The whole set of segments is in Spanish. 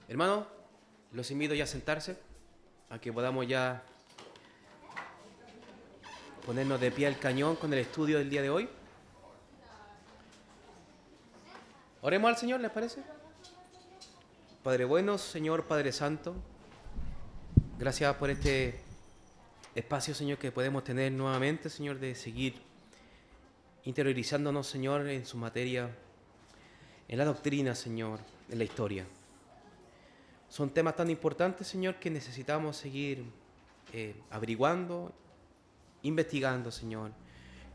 Hermanos, los invito ya a sentarse, a que podamos ya ponernos de pie al cañón con el estudio del día de hoy. Oremos al Señor, ¿les parece? Padre bueno, Señor Padre Santo, gracias por este espacio, Señor, que podemos tener nuevamente, Señor, de seguir interiorizándonos, Señor, en su materia, en la doctrina, Señor, en la historia. Son temas tan importantes, Señor, que necesitamos seguir averiguando, investigando, Señor,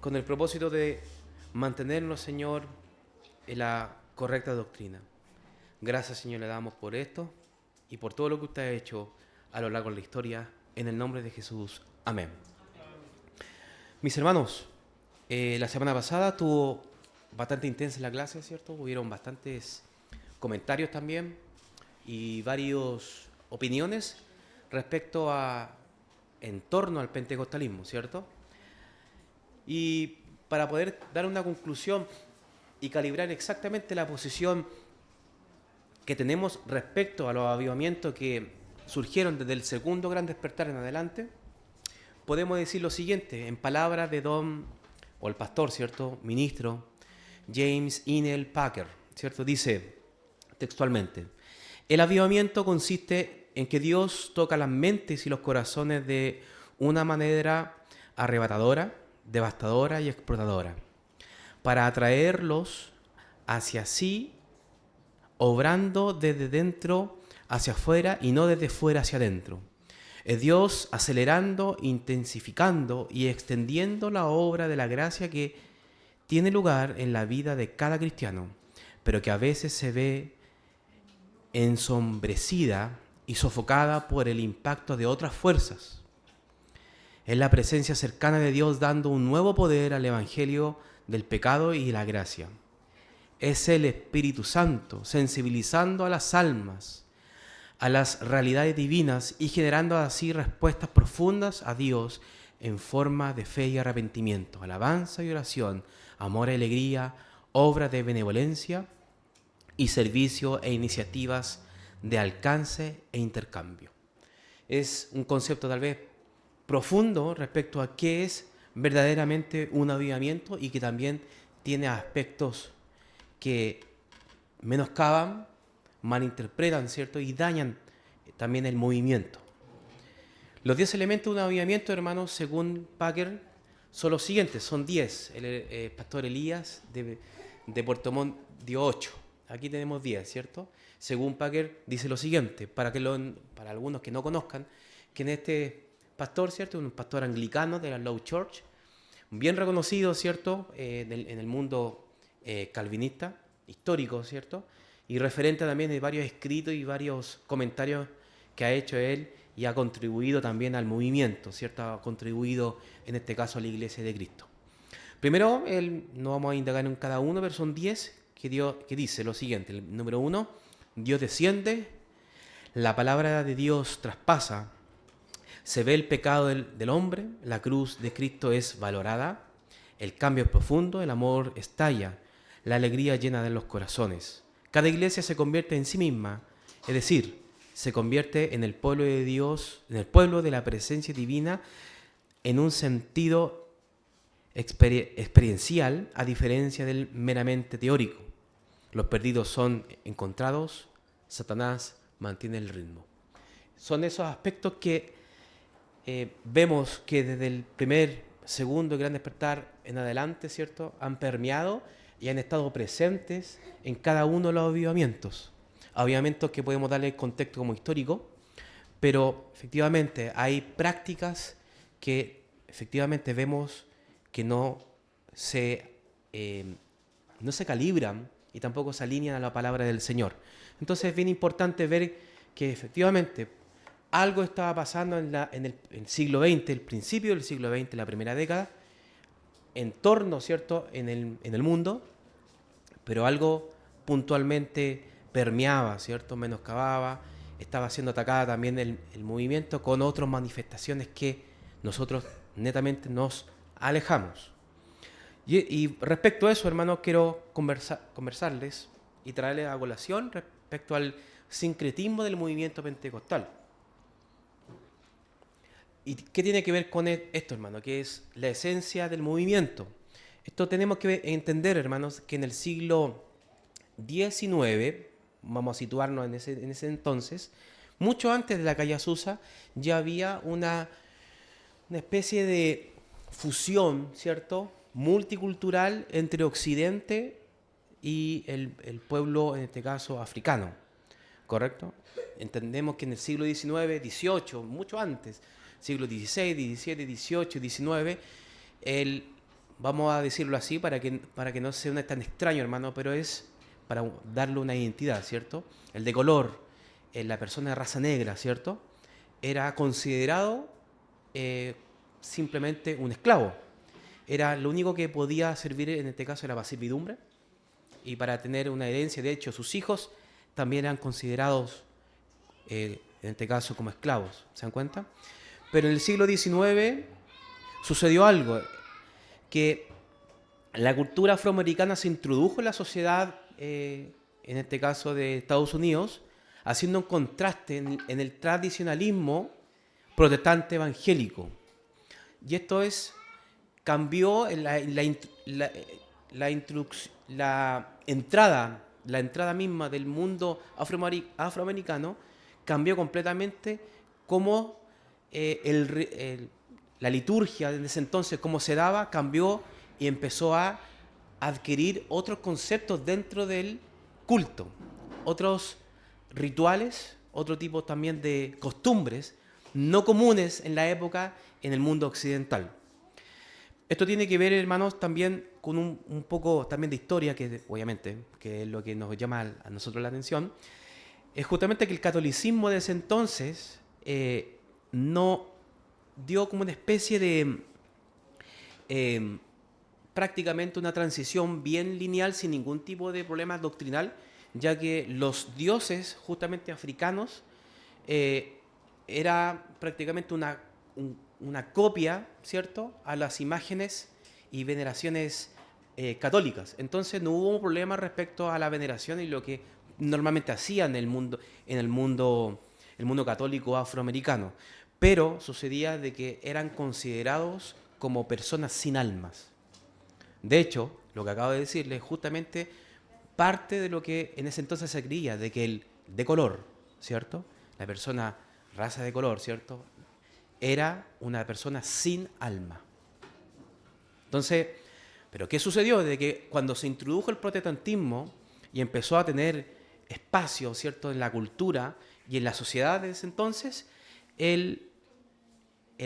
con el propósito de mantenernos, Señor, en la correcta doctrina. Gracias, Señor, le damos por esto y por todo lo que usted ha hecho a lo largo de la historia, en el nombre de Jesús. Amén. Mis hermanos, la semana pasada estuvo bastante intensa la clase, ¿cierto? Hubieron bastantes comentarios también y varias opiniones respecto en torno al pentecostalismo, ¿cierto? Y para poder dar una conclusión y calibrar exactamente la posición que tenemos respecto a los avivamientos que surgieron desde el segundo gran despertar en adelante, podemos decir lo siguiente, en palabras de el pastor, ¿cierto?, ministro James Inel Packer, ¿cierto?, dice textualmente: el avivamiento consiste en que Dios toca las mentes y los corazones de una manera arrebatadora, devastadora y explotadora, para atraerlos hacia sí, obrando desde dentro hacia afuera y no desde fuera hacia adentro. Es Dios acelerando, intensificando y extendiendo la obra de la gracia que tiene lugar en la vida de cada cristiano, pero que a veces se ve ensombrecida y sofocada por el impacto de otras fuerzas. Es la presencia cercana de Dios dando un nuevo poder al evangelio del pecado y la gracia. Es el Espíritu Santo sensibilizando a las almas a las realidades divinas y generando así respuestas profundas a Dios en forma de fe y arrepentimiento, alabanza y oración, amor y alegría, obra de benevolencia y servicio e iniciativas de alcance e intercambio. Es un concepto tal vez profundo respecto a qué es verdaderamente un avivamiento y que también tiene aspectos que menoscaban, malinterpretan, ¿cierto?, y dañan también el movimiento. Los 10 elementos de un avivamiento, hermanos, según Packer, son los siguientes, son 10. El pastor Elías de Puerto Montt dio 8. Aquí tenemos 10, ¿cierto? Según Packer dice lo siguiente, para algunos que no conozcan, que en este pastor, ¿cierto?, un pastor anglicano de la Low Church, bien reconocido, ¿cierto?, en el mundo calvinista, histórico, ¿cierto?, y referente también de varios escritos y varios comentarios que ha hecho él y ha contribuido también al movimiento, ¿cierto?, ha contribuido en este caso a la Iglesia de Cristo. Primero, no vamos a indagar en cada uno, pero son 10 que dice lo siguiente. El número 1, Dios desciende, la palabra de Dios traspasa, se ve el pecado del hombre, la cruz de Cristo es valorada, el cambio es profundo, el amor estalla, la alegría llena de los corazones. Cada iglesia se convierte en sí misma, es decir, se convierte en el pueblo de Dios, en el pueblo de la presencia divina, en un sentido experiencial, a diferencia del meramente teórico. Los perdidos son encontrados, Satanás mantiene el ritmo. Son esos aspectos que vemos que desde el primer, segundo gran despertar en adelante, ¿cierto?, han permeado y han estado presentes en cada uno de los avivamientos. Avivamientos que podemos darle el contexto como histórico, pero efectivamente hay prácticas que efectivamente vemos que no se calibran y tampoco se alinean a la palabra del Señor. Entonces es bien importante ver que efectivamente algo estaba pasando en el siglo XX, el principio del siglo XX, la primera década, en torno, ¿cierto?, en el mundo, pero algo puntualmente permeaba, ¿cierto?, menoscababa, estaba siendo atacada también el movimiento con otras manifestaciones que nosotros netamente nos alejamos. Y respecto a eso, hermanos, quiero conversarles y traerle a colación respecto al sincretismo del movimiento pentecostal. ¿Y qué tiene que ver con esto, hermano? Que es la esencia del movimiento. Esto tenemos que entender, hermanos, que en el siglo XIX, vamos a situarnos en ese entonces, mucho antes de la calle Azusa, ya había una especie de fusión, ¿cierto?, multicultural entre Occidente y el pueblo, en este caso, africano, ¿correcto? Entendemos que en el siglo XIX, XVIII, mucho antes, siglo XVI, XVII, XVIII, XIX, vamos a decirlo así para que no sea tan extraño, hermano, pero es para darle una identidad, ¿cierto? El de color, la persona de raza negra, ¿cierto?, era considerado simplemente un esclavo. Era lo único que podía servir, en este caso, era para servidumbre y para tener una herencia. De hecho, sus hijos también eran considerados, en este caso, como esclavos. ¿Se dan cuenta? Pero en el siglo XIX sucedió algo, que la cultura afroamericana se introdujo en la sociedad, en este caso de Estados Unidos, haciendo un contraste en el tradicionalismo protestante evangélico. Y esto cambió la entrada misma del mundo afroamericano, cambió completamente cómo la liturgia en ese entonces, cómo se daba, cambió y empezó a adquirir otros conceptos dentro del culto, otros rituales, otro tipo también de costumbres no comunes en la época en el mundo occidental. Esto tiene que ver, hermanos, también con un poco también de historia, que obviamente, que es lo que nos llama a nosotros la atención, es justamente que el catolicismo de ese entonces no dio como una especie de prácticamente una transición bien lineal sin ningún tipo de problema doctrinal, ya que los dioses justamente africanos era prácticamente una copia, ¿cierto?, a las imágenes y veneraciones católicas. Entonces no hubo un problema respecto a la veneración y lo que normalmente hacían el mundo católico afroamericano. Pero sucedía de que eran considerados como personas sin almas. De hecho, lo que acabo de decirles es justamente parte de lo que en ese entonces se creía, de que el de color, ¿cierto?, la persona raza de color, ¿cierto?, era una persona sin alma. Entonces, ¿pero qué sucedió? De que cuando se introdujo el protestantismo y empezó a tener espacio, ¿cierto?, en la cultura y en la sociedad de ese entonces, el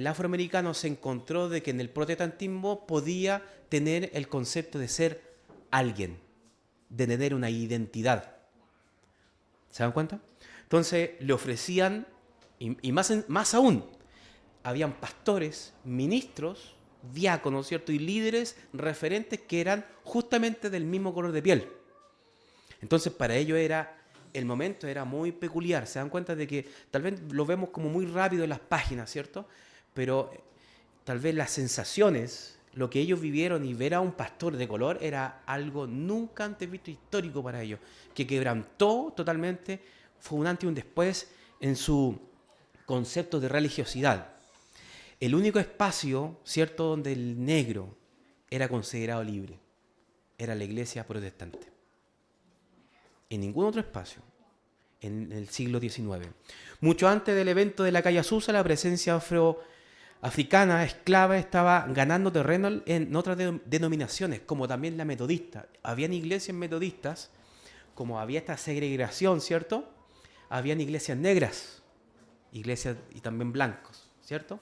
afroamericano se encontró de que en el protestantismo podía tener el concepto de ser alguien, de tener una identidad. ¿Se dan cuenta? Entonces le ofrecían, y más aún, habían pastores, ministros, diáconos, ¿cierto?, y líderes referentes que eran justamente del mismo color de piel. Entonces para ellos el momento era muy peculiar. Se dan cuenta de que tal vez lo vemos como muy rápido en las páginas, ¿cierto?, pero tal vez las sensaciones, lo que ellos vivieron y ver a un pastor de color era algo nunca antes visto, histórico para ellos, que quebrantó totalmente, fue un antes y un después en su concepto de religiosidad. El único espacio, ¿cierto?, donde el negro era considerado libre era la iglesia protestante. En ningún otro espacio, en el siglo XIX. Mucho antes del evento de la calle Azusa, la presencia afroafricana esclava estaba ganando terreno en otras denominaciones, como también la metodista. Habían iglesias metodistas, como había esta segregación, ¿cierto?, habían iglesias negras, iglesias y también blancos, ¿cierto?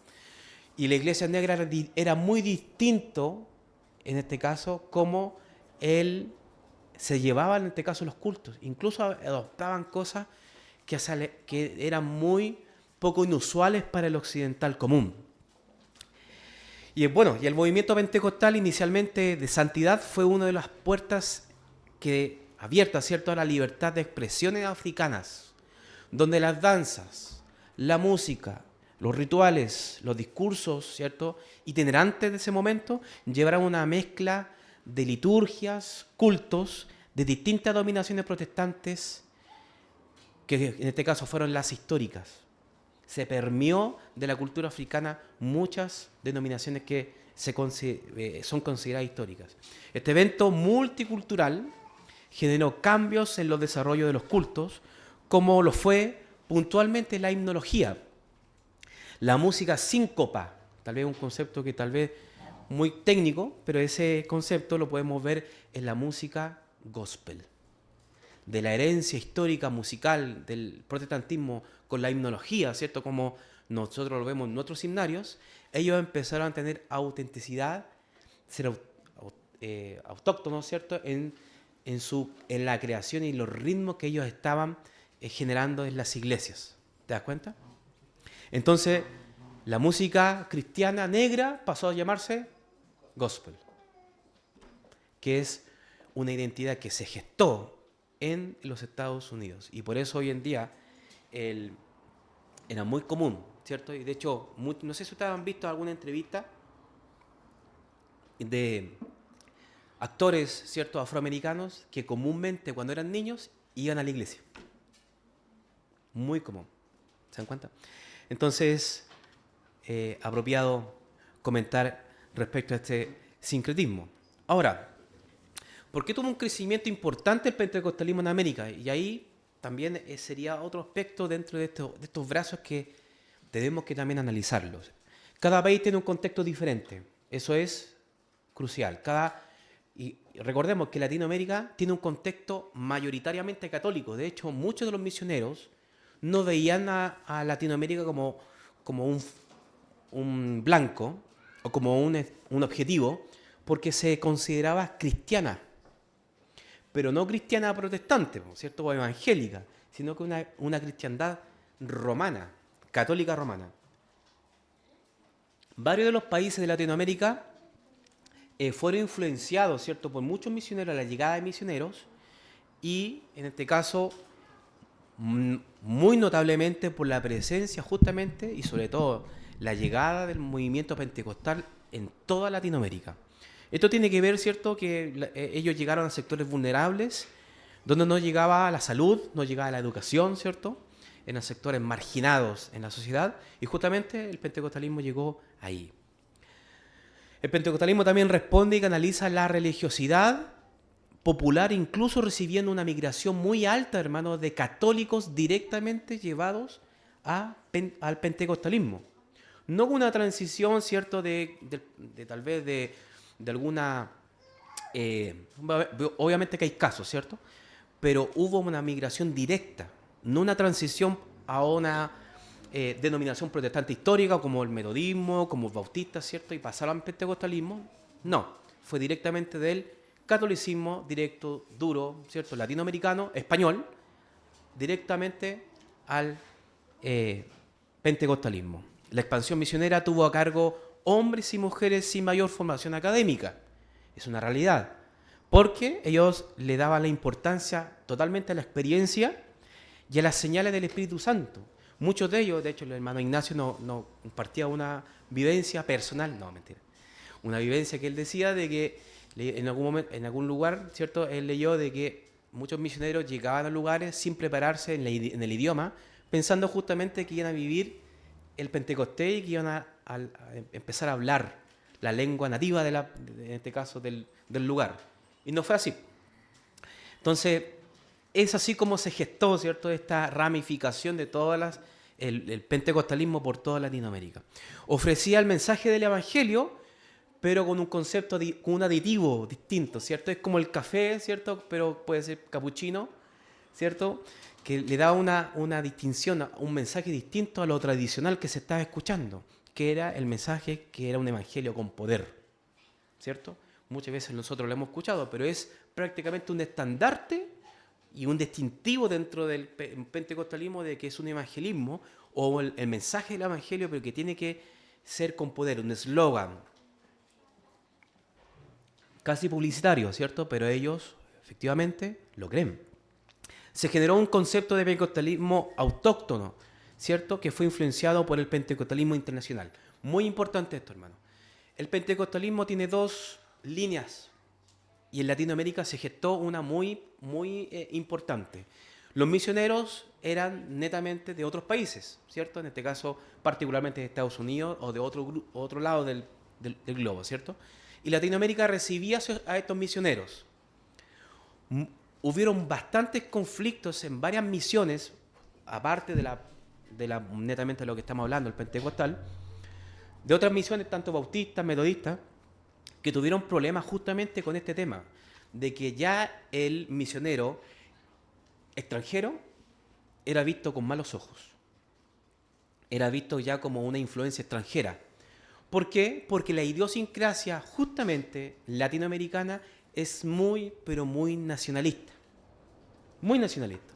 Y la iglesia negra era muy distinto, en este caso, cómo se llevaban, en este caso, los cultos. Incluso adoptaban cosas que eran muy poco inusuales para el occidental común. Y bueno, y el movimiento pentecostal inicialmente de santidad fue una de las puertas abiertas, ¿cierto?, a la libertad de expresiones africanas, donde las danzas, la música, los rituales, los discursos, ¿cierto?, itinerantes de ese momento llevaron una mezcla de liturgias, cultos, de distintas dominaciones protestantes, que en este caso fueron las históricas. Se permeó de la cultura africana muchas denominaciones que son consideradas históricas. Este evento multicultural generó cambios en los desarrollos de los cultos, como lo fue puntualmente la himnología, la música síncopa, tal vez un concepto que tal vez muy técnico, pero ese concepto lo podemos ver en la música gospel. De la herencia histórica musical del protestantismo con la himnología, ¿cierto? Como nosotros lo vemos en nuestros himnarios, ellos empezaron a tener autenticidad, ser autóctonos, ¿cierto? En la creación y los ritmos que ellos estaban generando en las iglesias. ¿Te das cuenta? Entonces, la música cristiana negra pasó a llamarse gospel, que es una identidad que se gestó en los Estados Unidos. Y por eso hoy en día era muy común, ¿cierto? Y de hecho, no sé si ustedes han visto alguna entrevista de actores, ¿cierto?, afroamericanos que comúnmente cuando eran niños iban a la iglesia. Muy común. ¿Se dan cuenta? Entonces, apropiado comentar respecto a este sincretismo. Ahora, ¿por qué tuvo un crecimiento importante el pentecostalismo en América? Y ahí también sería otro aspecto dentro de estos brazos que tenemos que también analizarlos. Cada país tiene un contexto diferente. Eso es crucial. Y recordemos que Latinoamérica tiene un contexto mayoritariamente católico. De hecho, muchos de los misioneros no veían a Latinoamérica como un blanco o como un objetivo, porque se consideraba cristiana, pero no cristiana protestante, ¿cierto?, o evangélica, sino que una cristiandad romana, católica romana. Varios de los países de Latinoamérica fueron influenciados, ¿cierto?, por muchos misioneros, la llegada de misioneros, y en este caso muy notablemente por la presencia justamente y sobre todo la llegada del movimiento pentecostal en toda Latinoamérica. Esto tiene que ver, ¿cierto?, que ellos llegaron a sectores vulnerables donde no llegaba la salud, no llegaba la educación, ¿cierto?, en los sectores marginados en la sociedad, y justamente el pentecostalismo llegó ahí. El pentecostalismo también responde y canaliza la religiosidad popular, incluso recibiendo una migración muy alta, hermanos, de católicos directamente llevados al pentecostalismo. No con una transición, ¿cierto?, de tal vez de alguna... obviamente que hay casos, ¿cierto?, pero hubo una migración directa, no una transición a una denominación protestante histórica como el metodismo, como el bautista, ¿cierto?, y pasaron al pentecostalismo. No, fue directamente del catolicismo directo, duro, ¿cierto?, latinoamericano, español, directamente al pentecostalismo. La expansión misionera tuvo a cargo hombres y mujeres sin mayor formación académica. Es una realidad, porque ellos le daban la importancia totalmente a la experiencia y a las señales del Espíritu Santo. Muchos de ellos, de hecho el hermano Ignacio nos compartía una vivencia personal, no, mentira, una vivencia que él decía de que en algún momento, en algún lugar, ¿cierto?, él leyó de que muchos misioneros llegaban a lugares sin prepararse en el idioma, pensando justamente que iban a vivir el Pentecostés y que iban a empezar a hablar la lengua nativa, en este caso, del lugar. Y no fue así. Entonces, es así como se gestó, ¿cierto?, esta ramificación de el pentecostalismo por toda Latinoamérica. Ofrecía el mensaje del Evangelio, pero con un concepto, con un aditivo distinto, ¿cierto? Es como el café, ¿cierto?, pero puede ser capuchino, ¿cierto?, que le da una distinción, un mensaje distinto a lo tradicional que se estaba escuchando, que era el mensaje que era un evangelio con poder, ¿cierto? Muchas veces nosotros lo hemos escuchado, pero es prácticamente un estandarte y un distintivo dentro del pentecostalismo de que es un evangelismo o el mensaje del evangelio, pero que tiene que ser con poder, un eslogan casi publicitario, ¿cierto? Pero ellos efectivamente lo creen. Se generó un concepto de pentecostalismo autóctono, ¿cierto?, que fue influenciado por el pentecostalismo internacional. Muy importante esto, hermano. El pentecostalismo tiene dos líneas y en Latinoamérica se gestó una muy importante. Los misioneros eran netamente de otros países, ¿cierto? En este caso, particularmente de Estados Unidos o de otro lado del globo, ¿cierto? Y Latinoamérica recibía a estos misioneros. Hubieron bastantes conflictos en varias misiones, aparte de netamente de lo que estamos hablando, el pentecostal, de otras misiones, tanto bautistas, metodistas, que tuvieron problemas justamente con este tema, de que ya el misionero extranjero era visto con malos ojos, era visto ya como una influencia extranjera. ¿Por qué? Porque la idiosincrasia justamente latinoamericana es muy, pero muy nacionalista. Muy nacionalista.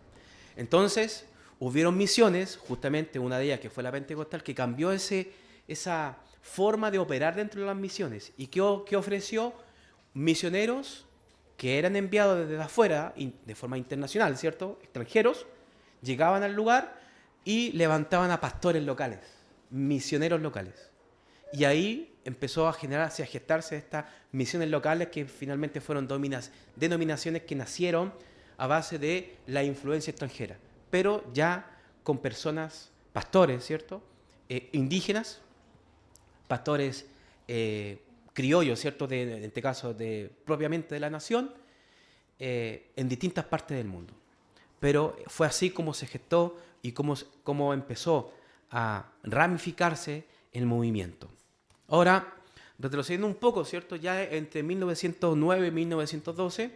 Entonces, hubieron misiones, justamente una de ellas que fue la pentecostal, que cambió esa forma de operar dentro de las misiones. ¿Y qué ofreció? Misioneros que eran enviados desde afuera, de forma internacional, ¿cierto? Extranjeros, llegaban al lugar y levantaban a pastores locales, misioneros locales. Y ahí empezó a generarse, a gestarse estas misiones locales que finalmente fueron denominaciones que nacieron a base de la influencia extranjera, pero ya con personas, pastores, ¿cierto? Indígenas, pastores criollos, ¿cierto? En este caso, propiamente de la nación, en distintas partes del mundo. Pero fue así como se gestó y cómo empezó a ramificarse el movimiento. Ahora, retrocediendo un poco, ¿cierto? Ya entre 1909 y 1912,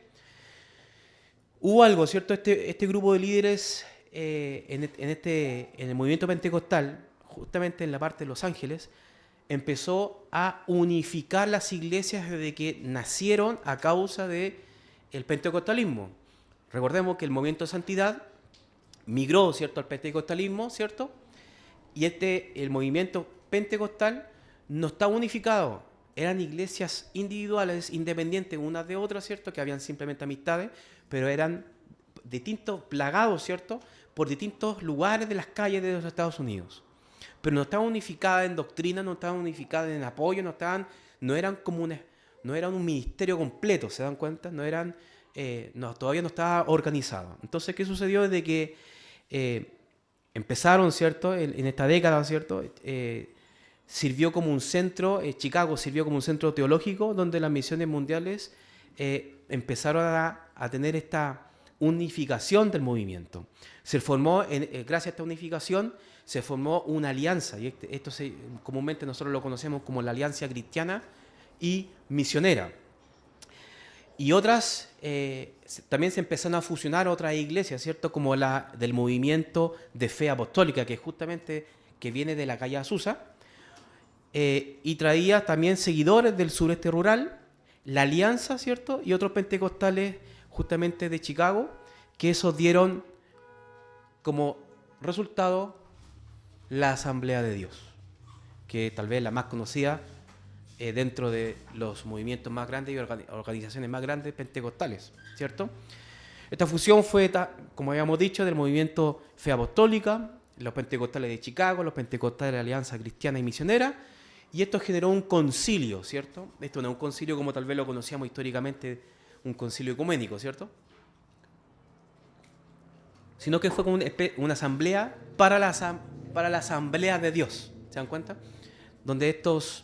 hubo algo, ¿cierto? Este grupo de líderes en el movimiento pentecostal, justamente en la parte de Los Ángeles, empezó a unificar las iglesias desde que nacieron a causa del pentecostalismo. Recordemos que el movimiento de santidad migró, ¿cierto?, al pentecostalismo, ¿cierto? Y el movimiento pentecostal no está unificado. Eran iglesias individuales, independientes unas de otras, ¿cierto?, que habían simplemente amistades, pero eran distintos, plagados, ¿cierto?, por distintos lugares de las calles de los Estados Unidos. Pero no estaban unificadas en doctrina, no estaban unificadas en apoyo, no eran un ministerio completo, ¿se dan cuenta? Todavía no estaba organizado. Entonces, ¿qué sucedió? Desde que empezaron, ¿cierto?, en esta década, ¿cierto?, sirvió como un centro, Chicago sirvió como un centro teológico donde las misiones mundiales empezaron a tener esta unificación del movimiento. Se formó, gracias a esta unificación, se formó una alianza, y esto comúnmente nosotros lo conocemos como la Alianza Cristiana y Misionera. Y otras, también se empezaron a fusionar otras iglesias, ¿cierto?, como la del movimiento de fe apostólica, que justamente que viene de la calle Azusa, y traía también seguidores del sureste rural, la Alianza, ¿cierto?, y otros pentecostales justamente de Chicago, que esos dieron como resultado la Asamblea de Dios, que tal vez la más conocida dentro de los movimientos más grandes y organizaciones más grandes pentecostales, ¿cierto? Esta fusión fue, como habíamos dicho, del movimiento Fe Apostólica, los pentecostales de Chicago, los pentecostales de la Alianza Cristiana y Misionera, y esto generó un concilio, ¿cierto? Esto no es un concilio como tal vez lo conocíamos históricamente, un concilio ecuménico, ¿cierto?, sino que fue como una asamblea para la Asamblea de Dios, ¿se dan cuenta? Donde estos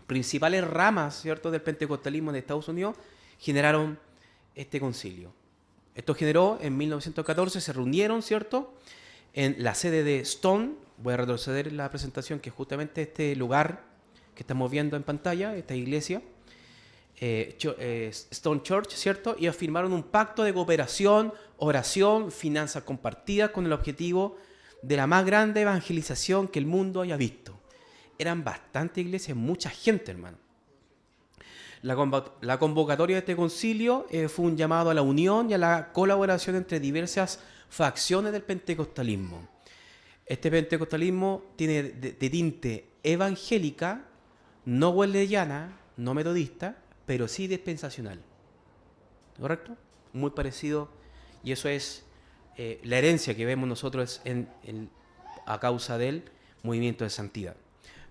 principales ramas, ¿cierto?, del pentecostalismo de Estados Unidos generaron este concilio. Esto generó en 1914, se reunieron, ¿cierto?, en la sede de Stone. Voy a retroceder en la presentación, que es justamente este lugar que estamos viendo en pantalla, esta iglesia, Stone Church, ¿cierto? Y firmaron un pacto de cooperación, oración, finanzas compartidas con el objetivo de la más grande evangelización que el mundo haya visto. Eran bastantes iglesias, mucha gente, hermano. La convocatoria de este concilio fue un llamado a la unión y a la colaboración entre diversas facciones del pentecostalismo. Este pentecostalismo tiene de tinte evangélica, no wesleyana, no metodista, pero sí dispensacional. ¿Correcto? Muy parecido, y eso es la herencia que vemos nosotros a causa del movimiento de santidad.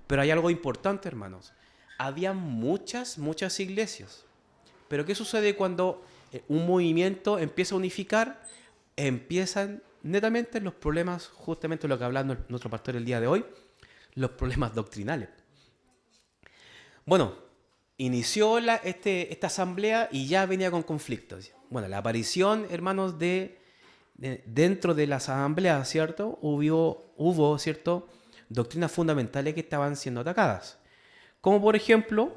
Pero hay algo importante, hermanos. Había muchas iglesias, Pero ¿qué sucede cuando un movimiento empieza a unificar? Empiezan netamente los problemas, justamente lo que hablando nuestro pastor el día de hoy, los problemas doctrinales. Bueno, inició esta asamblea y ya venía con conflictos. Bueno, la aparición, hermanos, dentro de las asambleas, ¿cierto? Hubo, ¿cierto?, doctrinas fundamentales que estaban siendo atacadas. Como por ejemplo,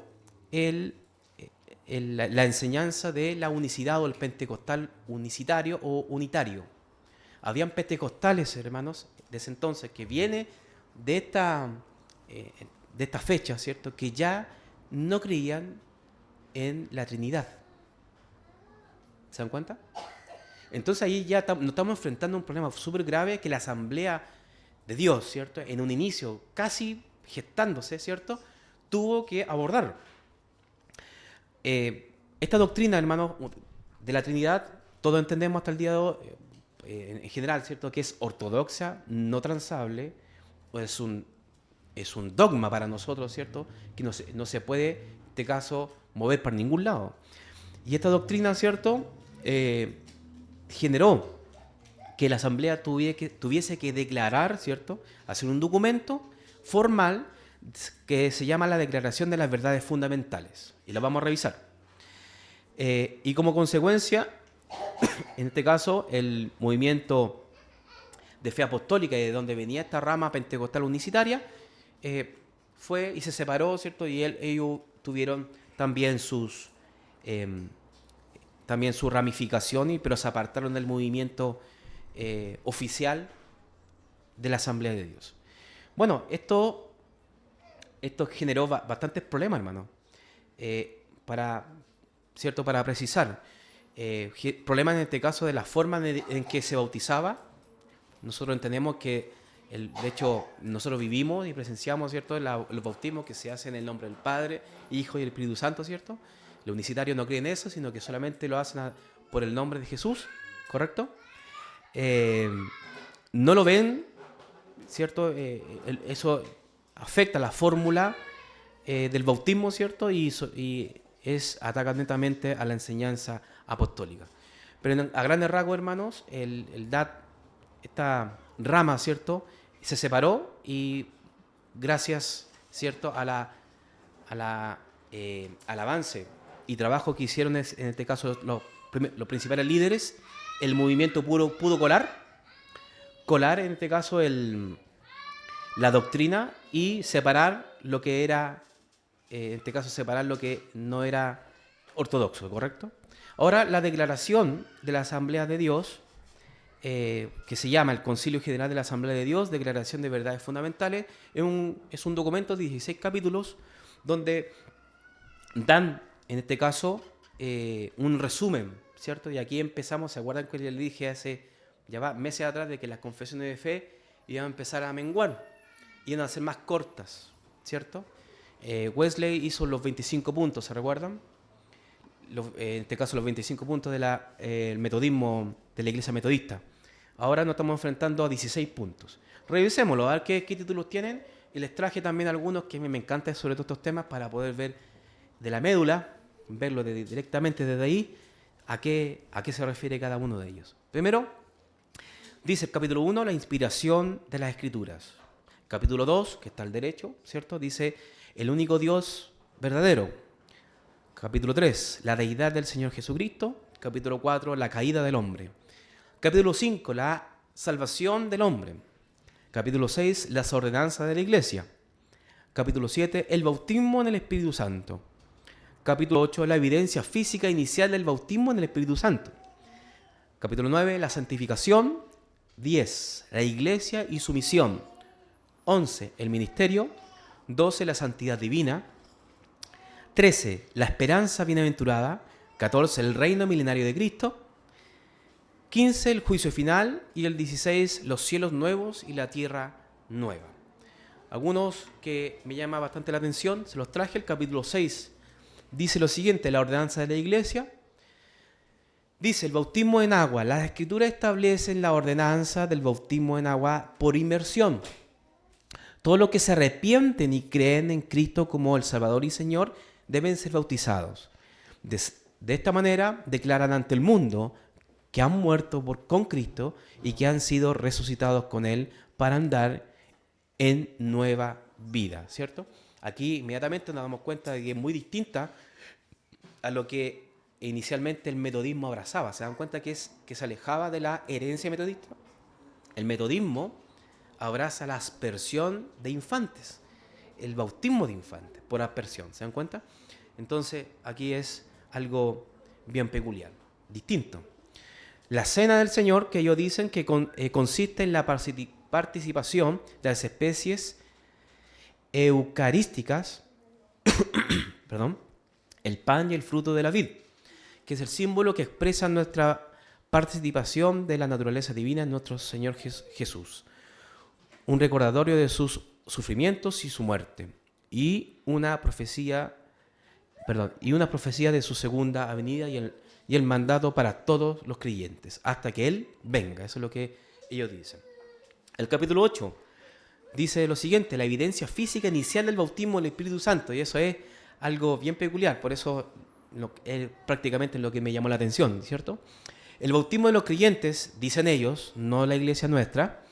la enseñanza de la unicidad o el pentecostal unicitario o unitario. Habían pentecostales, hermanos, de ese entonces, que viene de esta fecha, ¿cierto?, que ya no creían en la Trinidad. ¿Se dan cuenta? Entonces ahí ya nos estamos enfrentando a un problema súper grave que la Asamblea de Dios, ¿cierto?, en un inicio casi gestándose, ¿cierto?, tuvo que abordar. Esta doctrina, hermanos, de la Trinidad, todos entendemos hasta el día de hoy, en general, ¿cierto?, que es ortodoxa, no transable, o es un dogma para nosotros, ¿cierto?, que no se puede, en este caso, mover para ningún lado. Y esta doctrina, ¿cierto?, generó que la Asamblea tuviese que declarar, ¿cierto?, hacer un documento formal que se llama la Declaración de las Verdades Fundamentales. Y la vamos a revisar. Y como consecuencia, en este caso, el movimiento de fe apostólica, de donde venía esta rama pentecostal unicitaria, fue y se separó, ¿cierto? Y ellos tuvieron también su ramificación, pero se apartaron del movimiento oficial de la Asamblea de Dios. Bueno, esto generó bastantes problemas, hermano. Para precisar, problemas en este caso de la forma en que se bautizaba. Nosotros entendemos que, de hecho, nosotros vivimos y presenciamos, ¿cierto?, los bautismos que se hacen en el nombre del Padre, Hijo y el Espíritu Santo, ¿cierto? Los unicitarios no creen eso, sino que solamente lo hacen por el nombre de Jesús, ¿correcto? No lo ven, ¿cierto? Eso afecta la fórmula del bautismo, ¿cierto? Y ataca netamente a la enseñanza apostólica. Pero a grandes rasgos, hermanos, esta rama, ¿cierto?, se separó y gracias, ¿cierto?, al avance y trabajo que hicieron en este caso los principales líderes, el movimiento pudo colar en este caso la doctrina y separar lo que era, en este caso separar lo que no era ortodoxo, ¿correcto? Ahora, la declaración de la Asamblea de Dios, que se llama el Concilio General de la Asamblea de Dios, Declaración de Verdades Fundamentales, es un documento de 16 capítulos donde dan, en este caso, un resumen, ¿cierto? Y aquí empezamos, ¿se acuerdan que les dije hace ya meses atrás de que las confesiones de fe iban a empezar a menguar, iban a ser más cortas, ¿cierto? Wesley hizo los 25 puntos, ¿se recuerdan? En este caso los 25 puntos del metodismo de la Iglesia Metodista. Ahora nos estamos enfrentando a 16 puntos. Revisémoslo, a ver qué títulos tienen. Y les traje también algunos que me encantan sobre todos estos temas para poder ver de la médula, verlo directamente desde ahí, a qué se refiere cada uno de ellos. Primero, dice el capítulo 1, la inspiración de las Escrituras. Capítulo 2, que está al derecho, ¿cierto? Dice, el único Dios verdadero. Capítulo 3, la deidad del Señor Jesucristo. Capítulo 4, la caída del hombre. Capítulo 5, la salvación del hombre. Capítulo 6, las ordenanzas de la Iglesia. Capítulo 7, el bautismo en el Espíritu Santo. Capítulo 8, la evidencia física inicial del bautismo en el Espíritu Santo. Capítulo 9, la santificación. 10, la Iglesia y su misión. 11, el ministerio. 12, la santidad divina. 13, la esperanza bienaventurada. 14, el reino milenario de Cristo. 15, el juicio final. Y el 16, los cielos nuevos y la tierra nueva. Algunos que me llama bastante la atención, se los traje. El capítulo 6 dice lo siguiente, la ordenanza de la Iglesia. Dice, el bautismo en agua. Las Escrituras establecen la ordenanza del bautismo en agua por inmersión. Todos los que se arrepienten y creen en Cristo como el Salvador y Señor deben ser bautizados. De esta manera declaran ante el mundo que han muerto con Cristo y que han sido resucitados con Él para andar en nueva vida, ¿cierto? Aquí inmediatamente nos damos cuenta de que es muy distinta a lo que inicialmente el metodismo abrazaba. ¿Se dan cuenta que se alejaba de la herencia metodista? El metodismo abraza la aspersión de infantes, el bautismo de infantes por aspersión. ¿Se dan cuenta? Entonces aquí es algo bien peculiar, distinto. La cena del Señor, que ellos dicen que consiste en la participación de las especies eucarísticas, perdón, el pan y el fruto de la vid, que es el símbolo que expresa nuestra participación de la naturaleza divina en nuestro Señor Jesús. Un recordatorio de sus sufrimientos y su muerte, y una profecía de su segunda venida y el mandato para todos los creyentes, hasta que Él venga. Eso es lo que ellos dicen. El capítulo 8 dice lo siguiente: la evidencia física inicial del bautismo del Espíritu Santo, y eso es algo bien peculiar, por eso es prácticamente lo que me llamó la atención, ¿cierto? El bautismo de los creyentes, dicen ellos, no la iglesia nuestra,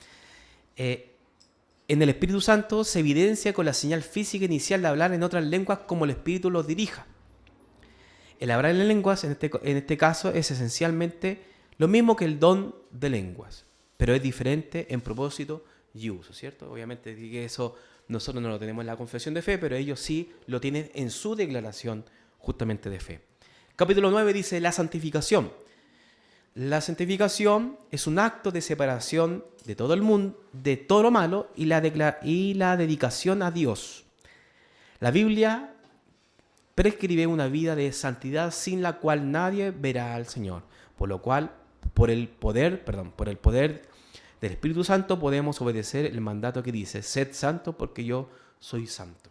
en el Espíritu Santo se evidencia con la señal física inicial de hablar en otras lenguas como el Espíritu los dirija. El hablar en lenguas, en este caso, es esencialmente lo mismo que el don de lenguas, pero es diferente en propósito y uso, ¿cierto? Obviamente que eso nosotros no lo tenemos en la confesión de fe, pero ellos sí lo tienen en su declaración justamente de fe. Capítulo 9 dice la santificación. La santificación es un acto de separación de todo el mundo, de todo lo malo y la dedicación a Dios. La Biblia prescribe una vida de santidad sin la cual nadie verá al Señor, por lo cual, por el poder del Espíritu Santo podemos obedecer el mandato que dice: sed santo porque yo soy santo.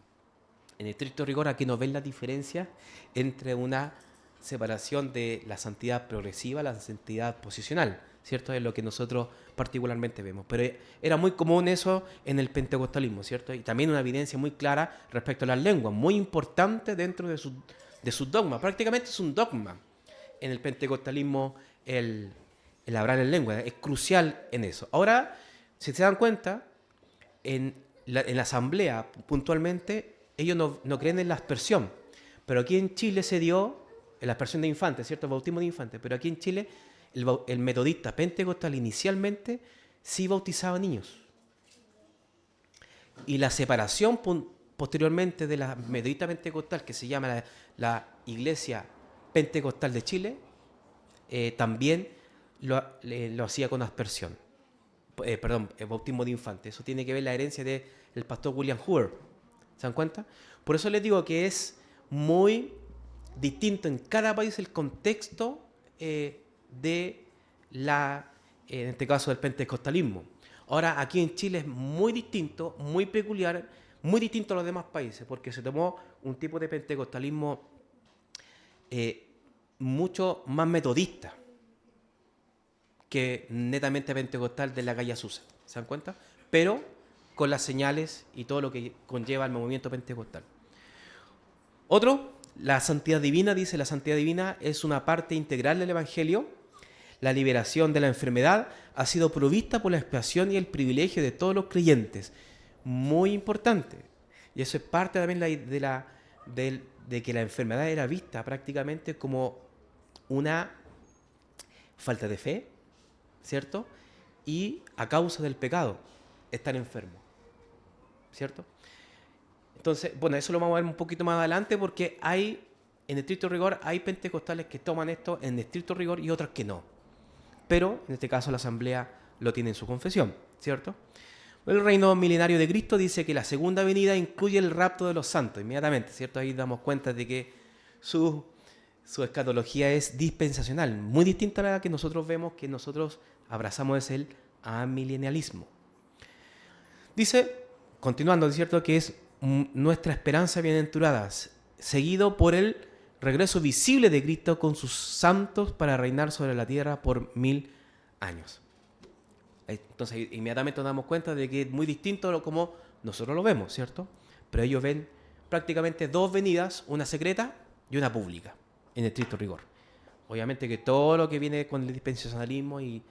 En estricto rigor, aquí no ven la diferencia entre una separación de la santidad progresiva a la santidad posicional, ¿cierto? Es lo que nosotros particularmente vemos. Pero era muy común eso en el pentecostalismo, ¿cierto? Y también una evidencia muy clara respecto a las lenguas, muy importante dentro de sus dogmas. Prácticamente es un dogma en el pentecostalismo el hablar en lengua. Es crucial en eso. Ahora, si se dan cuenta, en la asamblea puntualmente, ellos no creen en la aspersión. Pero aquí en Chile se dio la aspersión de infantes, ¿cierto? El bautismo de infantes. Pero aquí en Chile, el metodista pentecostal inicialmente sí bautizaba niños. Y la separación posteriormente de la metodista pentecostal, que se llama la Iglesia Pentecostal de Chile, también lo hacía con aspersión. El bautismo de infantes. Eso tiene que ver la herencia del pastor William Hoover. ¿Se dan cuenta? Por eso les digo que es muy distinto en cada país el contexto en este caso del pentecostalismo. Ahora, aquí en Chile es muy distinto, muy peculiar, muy distinto a los demás países, porque se tomó un tipo de pentecostalismo mucho más metodista que netamente pentecostal de la calle Azusa. ¿Se dan cuenta? Pero con las señales y todo lo que conlleva el movimiento pentecostal. Otro, la santidad divina, dice: la santidad divina es una parte integral del Evangelio. La liberación de la enfermedad ha sido provista por la expiación y el privilegio de todos los creyentes. Muy importante. Y eso es parte también de que la enfermedad era vista prácticamente como una falta de fe, ¿cierto? Y a causa del pecado, estar enfermo, ¿cierto? Entonces, bueno, eso lo vamos a ver un poquito más adelante, porque en estricto rigor, hay pentecostales que toman esto en estricto rigor y otras que no. Pero, en este caso, la asamblea lo tiene en su confesión, ¿cierto? El reino milenario de Cristo dice que la segunda venida incluye el rapto de los santos, inmediatamente, ¿cierto? Ahí damos cuenta de que su escatología es dispensacional, muy distinta a la que nosotros vemos, que nosotros abrazamos, es el amilenialismo. Dice, continuando, ¿cierto?, que es nuestra esperanza bienaventurada, seguido por el regreso visible de Cristo con sus santos para reinar sobre la tierra por 1000 años. Entonces, inmediatamente nos damos cuenta de que es muy distinto a como nosotros lo vemos, ¿cierto? Pero ellos ven prácticamente dos venidas, una secreta y una pública. en estricto rigor. Obviamente que todo lo que viene con el dispensacionalismo y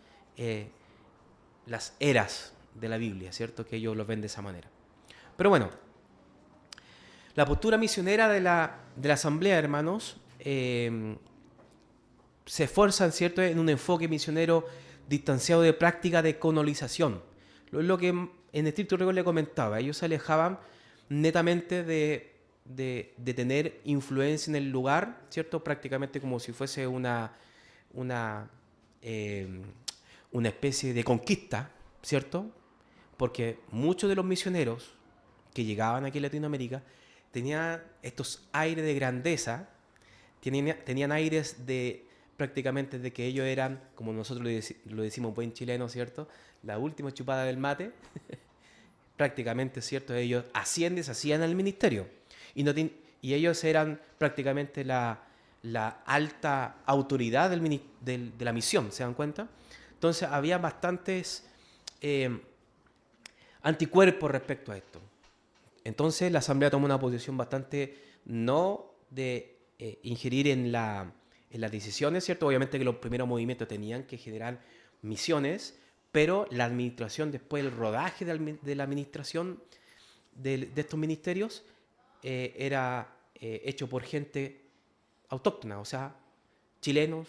las eras de la Biblia, ¿cierto? Que ellos lo ven de esa manera. Pero bueno, la postura misionera de la asamblea, hermanos, se esfuerzan, ¿cierto?, en un enfoque misionero distanciado de práctica de colonización. Lo que en estricto rigor le comentaba, ellos se alejaban netamente de tener influencia en el lugar, ¿cierto? Prácticamente como si fuese una especie de conquista, ¿cierto? Porque muchos de los misioneros que llegaban aquí a Latinoamérica tenían estos aires de grandeza, tenían aires de prácticamente de que ellos eran, como nosotros lo decimos buen chileno, ¿cierto?, la última chupada del mate. Prácticamente, ¿cierto?, ellos deshacían al ministerio y ellos eran prácticamente la alta autoridad de la misión, ¿se dan cuenta? Entonces había bastantes anticuerpos respecto a esto. Entonces la asamblea tomó una posición bastante no de ingerir en las decisiones, ¿cierto? Obviamente que los primeros movimientos tenían que generar misiones, pero la administración, después el rodaje de la administración de estos ministerios era hecho por gente autóctona, o sea, chilenos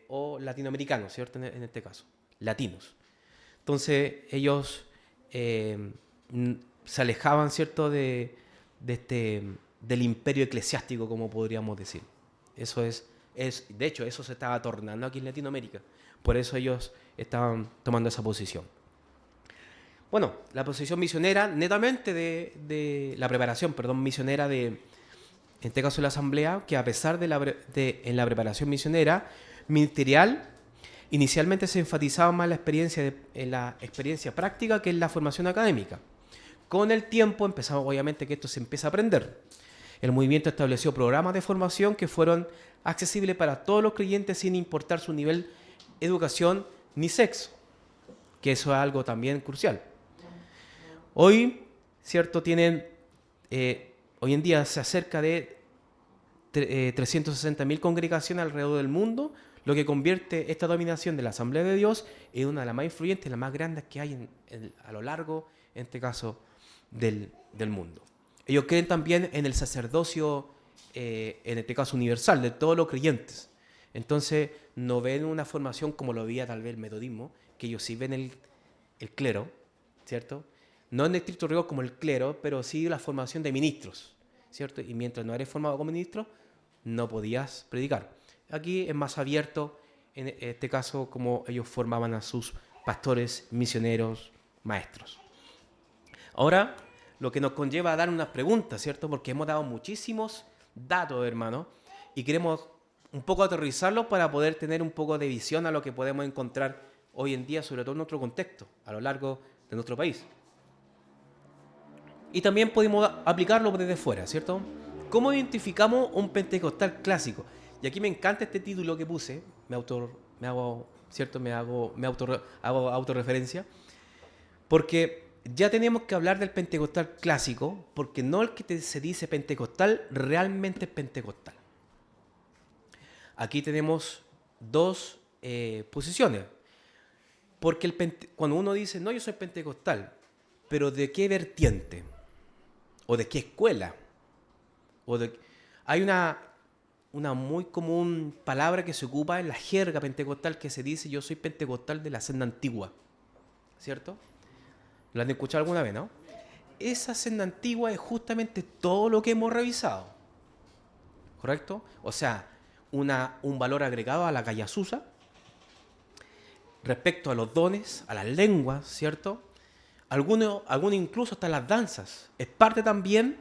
o latinoamericanos, ¿cierto? En este caso, latinos. Entonces ellos se alejaban, ¿cierto?, del imperio eclesiástico, como podríamos decir. Eso de hecho, eso se estaba tornando aquí en Latinoamérica. Por eso ellos estaban tomando esa posición. Bueno, la posición misionera, netamente de la preparación, misionera en este caso de la asamblea, que a pesar en la preparación misionera ministerial, inicialmente se enfatizaba más en la experiencia práctica que en la formación académica. Con el tiempo empezamos, obviamente, que esto se empieza a aprender. El movimiento estableció programas de formación que fueron accesibles para todos los creyentes sin importar su nivel de educación ni sexo, que eso es algo también crucial. Hoy, ¿cierto?, hoy en día se acerca de 360.000 congregaciones alrededor del mundo, lo que convierte esta dominación de la Asamblea de Dios en una de las más influyentes, las más grandes que hay a lo largo, en este caso, del mundo. Ellos creen también en el sacerdocio, en este caso universal, de todos los creyentes. Entonces, no ven una formación como lo veía tal vez el metodismo, que ellos sí ven el clero, ¿cierto? No en estricto rigor como el clero, pero sí la formación de ministros, ¿cierto? Y mientras no eres formado como ministro, no podías predicar. Aquí es más abierto, en este caso, como ellos formaban a sus pastores, misioneros, maestros. Ahora, lo que nos conlleva a dar unas preguntas, ¿cierto? Porque hemos dado muchísimos datos, hermano, y queremos un poco aterrizarlos para poder tener un poco de visión a lo que podemos encontrar hoy en día, sobre todo en nuestro contexto, a lo largo de nuestro país. Y también podemos aplicarlo desde fuera, ¿cierto? ¿Cómo identificamos un pentecostal clásico? Y aquí me encanta este título que puse, hago autorreferencia, porque ya tenemos que hablar del pentecostal clásico, porque no el que se dice pentecostal realmente es pentecostal. Aquí tenemos dos posiciones, porque cuando uno dice, no, yo soy pentecostal, pero ¿de qué vertiente? ¿O de qué escuela? Hay una muy común palabra que se ocupa en la jerga pentecostal que se dice, yo soy pentecostal de la senda antigua, ¿cierto? ¿Lo han escuchado alguna vez, no? Esa senda antigua es justamente todo lo que hemos revisado, ¿correcto? O sea, un valor agregado a la Callasusa respecto a los dones, a las lenguas, ¿cierto? Algunos incluso hasta las danzas. Es parte también,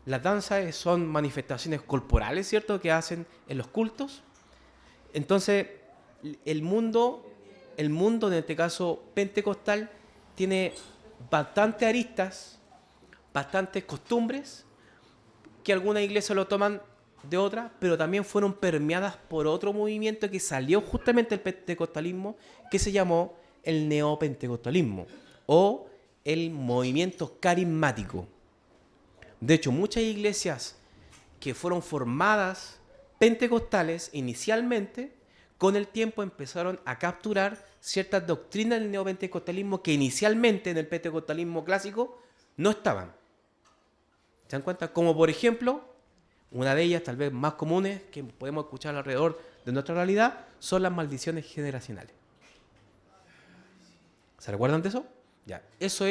las danzas son manifestaciones corporales, ¿cierto?, que hacen en los cultos. Entonces, el mundo en este caso pentecostal, tiene bastantes aristas, bastantes costumbres, que algunas iglesias lo toman de otras, pero también fueron permeadas por otro movimiento que salió justamente del pentecostalismo, que se llamó el neopentecostalismo, o el movimiento carismático. De hecho, muchas iglesias que fueron formadas pentecostales inicialmente, con el tiempo empezaron a capturar ciertas doctrinas del neopentecostalismo que inicialmente en el pentecostalismo clásico no estaban. ¿Se dan cuenta? Como por ejemplo, una de ellas tal vez más comunes que podemos escuchar alrededor de nuestra realidad son las maldiciones generacionales. ¿Se recuerdan de eso? Ya, eso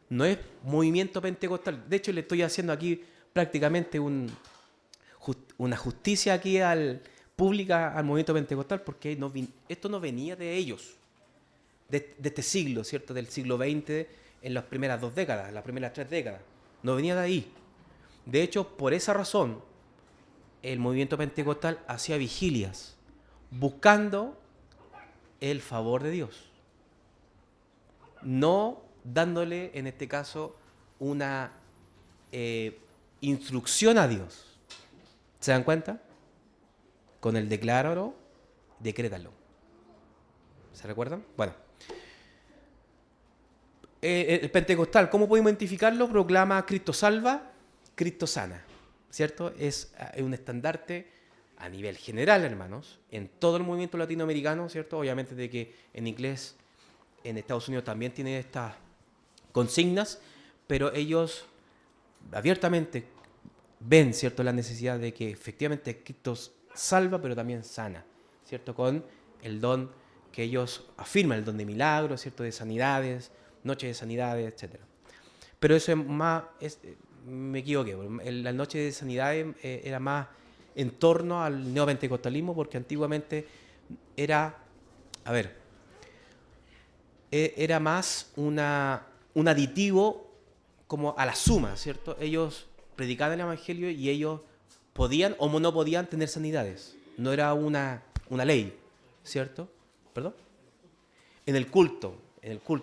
no es movimiento pentecostal. De hecho, le estoy haciendo aquí prácticamente una justicia aquí pública al movimiento pentecostal, porque esto no venía de ellos, de este siglo, ¿cierto? Del siglo XX, en las primeras 2 décadas, las primeras 3 décadas. No venía de ahí. De hecho, por esa razón, el movimiento pentecostal hacía vigilias, buscando el favor de Dios. No dándole, en este caso, una instrucción a Dios. ¿Se dan cuenta? Con el decláralo, decrétalo. ¿Se recuerdan? Bueno. El pentecostal, ¿cómo podemos identificarlo? Proclama Cristo salva, Cristo sana. ¿Cierto? Es un estandarte a nivel general, hermanos, en todo el movimiento latinoamericano, ¿cierto? Obviamente de que en inglés, en Estados Unidos también tiene estas consignas, pero ellos abiertamente ven, ¿cierto?, la necesidad de que efectivamente Cristo salva, pero también sana, ¿cierto?, con el don que ellos afirman, el don de milagros, ¿cierto?, de sanidades, noches de sanidades, etc. Pero eso es más, me equivoqué, la noche de sanidades era más en torno al neopentecostalismo, porque antiguamente era más un aditivo como a la suma, ¿cierto? Ellos predicaban el evangelio y ellos podían o no podían tener sanidades. No era una ley, ¿cierto? ¿Perdón? En el culto,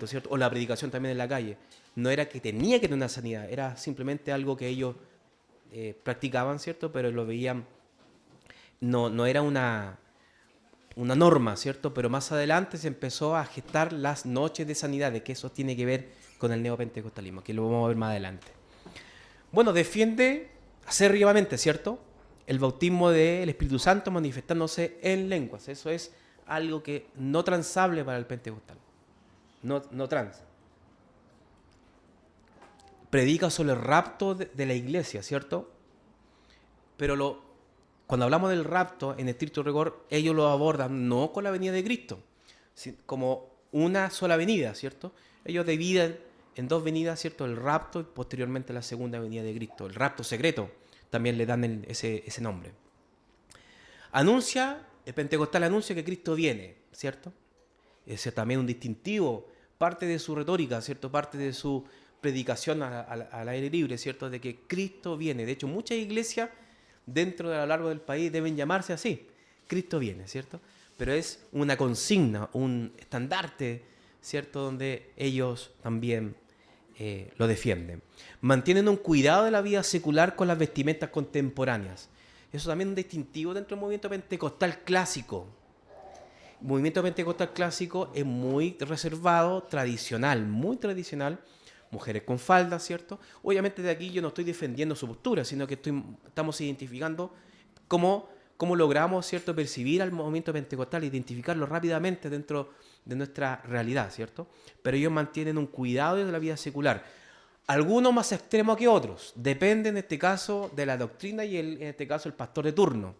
¿cierto? O la predicación también en la calle. No era que tenía que tener una sanidad, era simplemente algo que ellos practicaban, ¿cierto? Pero lo veían, no era una norma, ¿cierto? Pero más adelante se empezó a gestar las noches de sanidades, que eso tiene que ver con el neopentecostalismo, que lo vamos a ver más adelante. Bueno, defiende acérrimamente, ¿cierto?, el bautismo del Espíritu Santo manifestándose en lenguas. Eso es algo que no transable para el pentecostal. No trans. Predica sobre el rapto de la iglesia, ¿cierto? Pero cuando hablamos del rapto, en estricto rigor, ellos lo abordan no con la venida de Cristo, como una sola venida, ¿cierto? Ellos dividen en 2 venidas, ¿cierto?, el rapto y posteriormente la segunda venida de Cristo. El rapto secreto, también le dan ese nombre. El pentecostal anuncia que Cristo viene, ¿cierto? Ese es también un distintivo, parte de su retórica, ¿cierto?, parte de su predicación al aire libre, ¿cierto?, de que Cristo viene. De hecho, muchas iglesias dentro de a lo largo del país deben llamarse así, Cristo viene, ¿cierto? Pero es una consigna, un estandarte, ¿cierto?, donde ellos también lo defienden. Mantienen un cuidado de la vida secular con las vestimentas contemporáneas. Eso también es un distintivo dentro del movimiento pentecostal clásico. El movimiento pentecostal clásico es muy reservado, tradicional, muy tradicional. Mujeres con falda, ¿cierto? Obviamente de aquí yo no estoy defendiendo su postura, sino que estamos identificando cómo logramos, ¿cierto?, percibir al movimiento pentecostal, identificarlo rápidamente dentro de nuestra realidad, ¿cierto? Pero ellos mantienen un cuidado de la vida secular. Algunos más extremos que otros. Depende en este caso de la doctrina y en este caso el pastor de turno.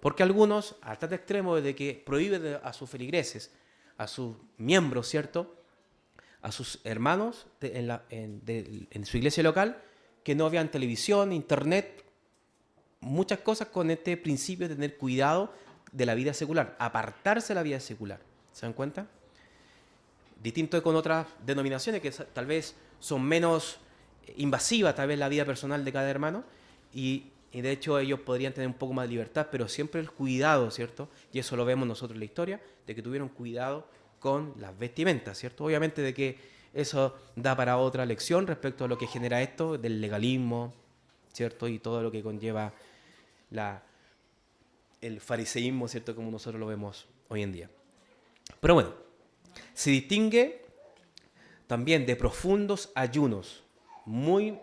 Porque algunos, al tal extremo de que prohíben a sus feligreses, a sus miembros, ¿cierto?, a sus hermanos en su iglesia local, que no vean televisión, internet, muchas cosas con este principio de tener cuidado de la vida secular, apartarse de la vida secular. ¿Se dan cuenta? Distinto con otras denominaciones que tal vez son menos invasivas, tal vez la vida personal de cada hermano, y de hecho ellos podrían tener un poco más de libertad, pero siempre el cuidado, ¿cierto? Y eso lo vemos nosotros en la historia, de que tuvieron cuidado con las vestimentas, ¿cierto? Obviamente de que eso da para otra lección respecto a lo que genera esto del legalismo, ¿cierto? Y todo lo que conlleva el fariseísmo, ¿cierto?, como nosotros lo vemos hoy en día. Pero bueno, se distingue también de profundos ayunos. Muy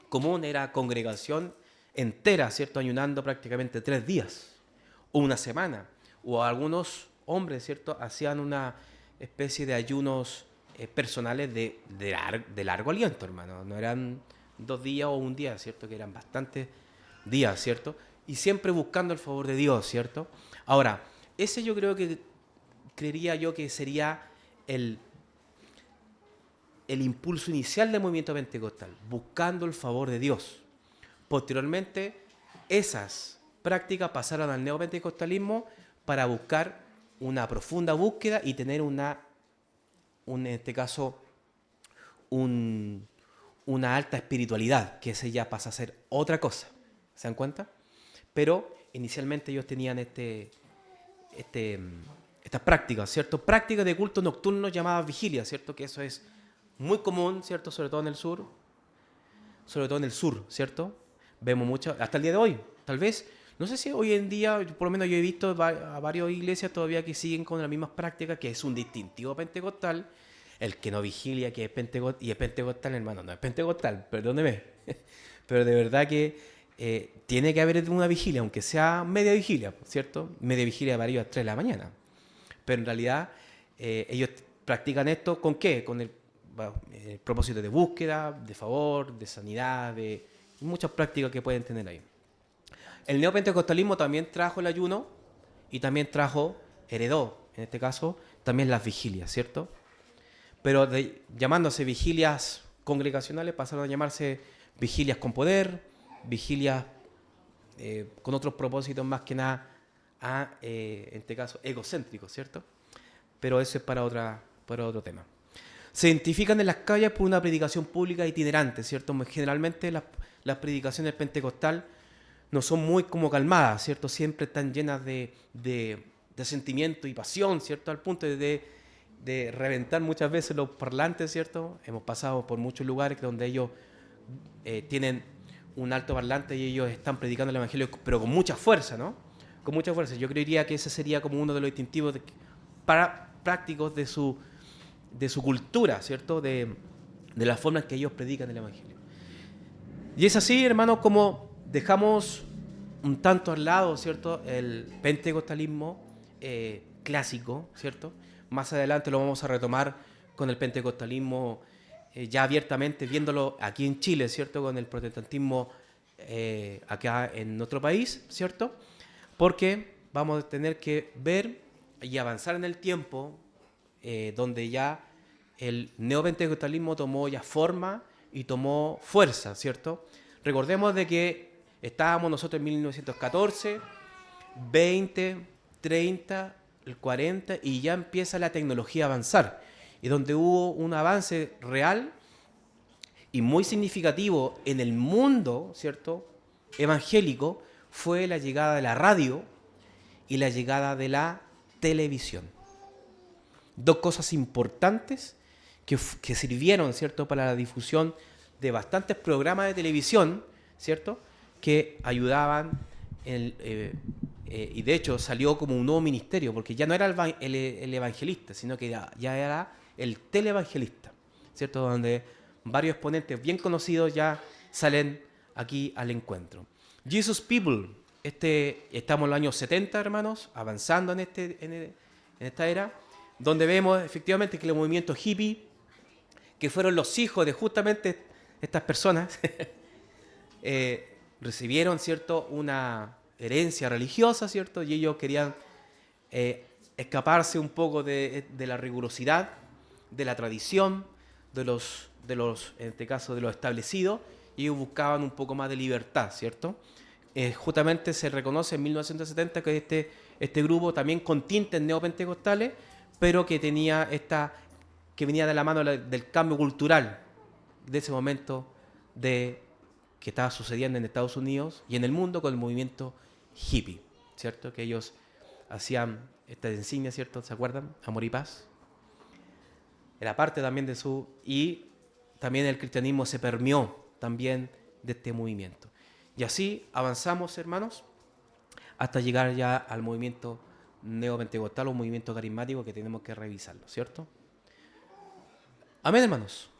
común era congregación entera, ¿cierto? Ayunando prácticamente 3 días, o una semana, o algunos hombres, ¿cierto? Hacían una especie de ayunos personales de largo aliento, hermano. No eran 2 días o un día, ¿cierto? Que eran bastantes días, ¿cierto? Y siempre buscando el favor de Dios, ¿cierto? Ahora, ese yo creo que, creería yo que sería el, el impulso inicial del movimiento pentecostal, buscando el favor de Dios. Posteriormente, esas prácticas pasaron al neopentecostalismo para buscar una profunda búsqueda y tener en este caso, una alta espiritualidad, que ese ya pasa a ser otra cosa. ¿Se dan cuenta? Pero inicialmente ellos tenían este, estas prácticas, ¿cierto? Prácticas de culto nocturno llamadas vigilias, ¿cierto? Que eso es muy común, ¿cierto? Sobre todo en el sur, ¿cierto? Vemos mucho, hasta el día de hoy, tal vez, no sé si hoy en día, por lo menos yo he visto a varias iglesias todavía que siguen con las mismas prácticas, que es un distintivo pentecostal. El que no vigilia, que es pentecostal, y es pentecostal, hermano, no es pentecostal, perdóneme. Pero de verdad que tiene que haber una vigilia, aunque sea media vigilia, ¿cierto? Media vigilia para ellos a las 3 de la mañana. Pero en realidad ellos practican esto ¿con qué? Con el propósito de búsqueda, de favor, de sanidad, de muchas prácticas que pueden tener ahí. El neopentecostalismo también trajo el ayuno y también heredó, en este caso, también las vigilias, ¿cierto? Pero llamándose vigilias congregacionales pasaron a llamarse vigilias con poder, vigilias con otros propósitos más que nada, en este caso, egocéntricos, ¿cierto? Pero eso es para otro tema. Se identifican en las calles por una predicación pública itinerante, ¿cierto? Generalmente las predicaciones pentecostal no son muy como calmadas, ¿cierto? Siempre están llenas de sentimiento y pasión, ¿cierto? Al punto de reventar muchas veces los parlantes, ¿cierto? Hemos pasado por muchos lugares donde ellos tienen un alto parlante y ellos están predicando el evangelio, pero con mucha fuerza, ¿no? Con mucha fuerza. Yo creería que ese sería como uno de los distintivos prácticos de su cultura, ¿cierto? De la forma en que ellos predican el evangelio. Y es así, hermanos, como dejamos un tanto al lado, ¿cierto? El pentecostalismo clásico, ¿cierto? Más adelante lo vamos a retomar con el pentecostalismo ya abiertamente, viéndolo aquí en Chile, ¿cierto? Con el protestantismo acá en nuestro país, ¿cierto? Porque vamos a tener que ver y avanzar en el tiempo donde ya el neopentecostalismo tomó ya forma y tomó fuerza, ¿cierto? Recordemos de que estábamos nosotros en 1914, 20, 30, el 40 y ya empieza la tecnología a avanzar. Y donde hubo un avance real y muy significativo en el mundo, ¿cierto?, evangélico, fue la llegada de la radio y la llegada de la televisión. Dos cosas importantes que sirvieron, ¿cierto?, para la difusión de bastantes programas de televisión, ¿cierto?, que ayudaban, y de hecho salió como un nuevo ministerio, porque ya no era el evangelista, sino que ya era el televangelista, ¿cierto?, donde varios exponentes bien conocidos ya salen aquí al encuentro. Jesus People, estamos en los años 70, hermanos, avanzando en esta era, donde vemos efectivamente que el movimiento hippie, que fueron los hijos de justamente estas personas, recibieron, ¿cierto?, una herencia religiosa, ¿cierto?, y ellos querían escaparse un poco de la rigurosidad, de la tradición, en este caso, de lo establecido, y ellos buscaban un poco más de libertad, ¿cierto? Justamente se reconoce en 1970 que este grupo también con tintes neopentecostales, pero que que venía de la mano del cambio cultural de ese momento que estaba sucediendo en Estados Unidos y en el mundo con el movimiento hippie, ¿cierto? Que ellos hacían esta insignia, ¿cierto? ¿Se acuerdan? Amor y paz. Era parte también y también el cristianismo se permeó también de este movimiento. Y así avanzamos, hermanos, hasta llegar ya al movimiento neopentecostal o movimiento carismático que tenemos que revisarlo, ¿cierto? Amén, hermanos.